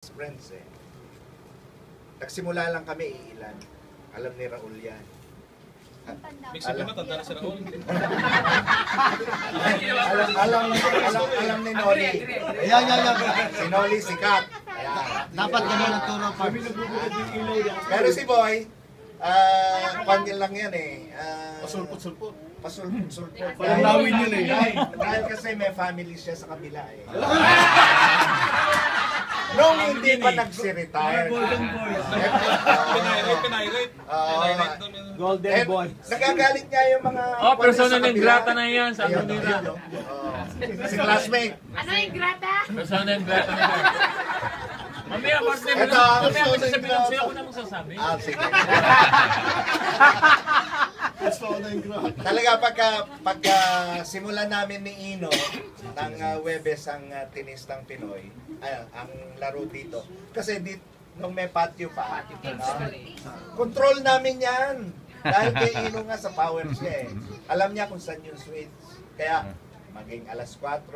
friends eh. Nagsimula lang kami iilan. Alam ni Raul yan. Big sabihin mo, tanda na si Raul. alam ni Noli. Yan. Si Noli, sikat. Ayan. Dapat ganun ang turo, Parks. Pero si Boy, pangil lang yan eh. Pasulpot-sulpot. Pasulpot. Walang lawin yun eh. Dahil kasi may family siya sa kabila eh. Nung hindi pa nagsi-retire. Pinirate. Golden And boy. nagagalit niya yung mga... Oh, persona sa non kabila. grata na yan sa Ayun, Manila. ayun, si classmate. Ano yung grata? Persona non grata na yan. Mamaya, partner, Ito, mamaya magsasabi lang sa'yo, ako na magsasabi. Sige. Talaga pagka simulan namin ni Ino ng Webes ang Tinistang Pinoy, ang laro dito. Kasi nung may patio pa, control namin yan. Dahil kay Ino nga sa power siya eh. Alam niya kung saan yung switch. Kaya maging alas 4,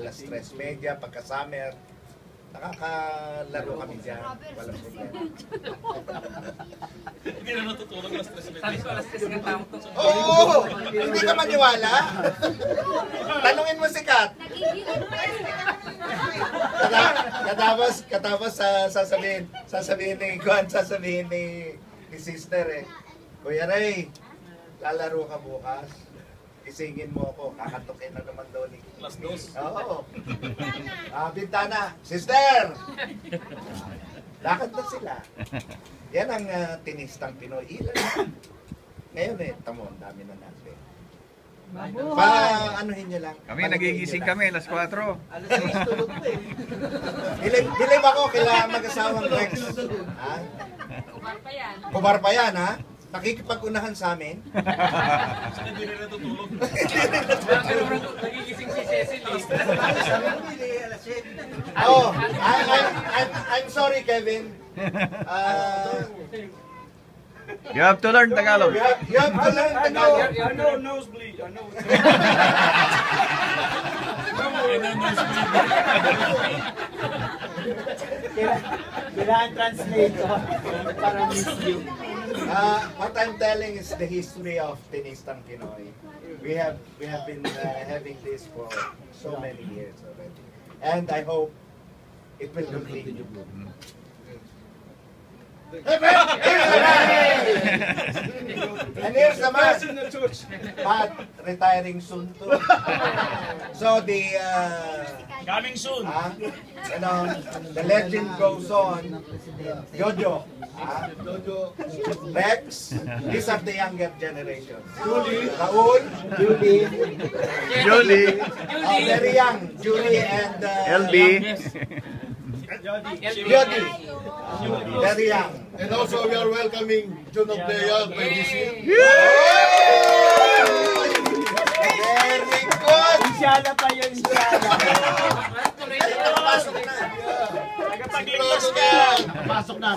alas 3:30 pagka summer, nakakalaro kami dyan. Walang problema. Hindi na natutulog alas 3:20. Oo! Hindi ka maniwala? Tanungin mo si Kat. Katapos sasabihin ni sister eh, Kuya Ray, lalaro ka bukas. Isingin mo ako, kakatukin na naman daw ni Alas 2. Oo. Bintana, sister! Lakad na sila. Yan ang Tinistang Pinoy. Ilan na. Ngayon eh, tamo, ang dami na natin. Anuhin nyo lang. Kami nagigising kami, alas 4. Dilim ako kila mag-asawang Rex. Ha? Kubar pa yan, ha? Nakikipag-unahan sa amin. Kasi hindi rin natutulog. Nagigising si Cecil eh. Oh, I'm sorry, Kevin. You have to learn Tagalog. You have to learn Tagalog. I know nosebleed. I know. Kailangan translate para miss you. What I'm telling is the history of Tinistang Pinoy. We have been having this for so many years already, and I hope it will continue. And here's the man, Pat, retiring soon too. So the Coming soon. the legend goes on. Jojo, Rex, these are the younger generation. Raul, Julie, very young, Julie and LB, Jody, very young. And also we are welcoming John Oplea by this year. Very good. Insyala pa yun, insyala. Nakapasok na. Pasok na.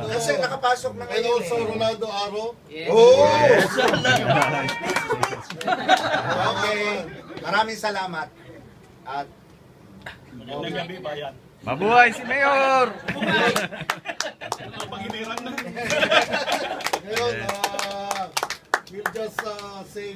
Kasi nakapasok na And ngayon also eh. Ronaldo Aro. Oh! Okay. Maraming salamat. At Magandang gabi, bayan. mabuhay si Mayor! Pag-iniran na. Ngayon, we'll just say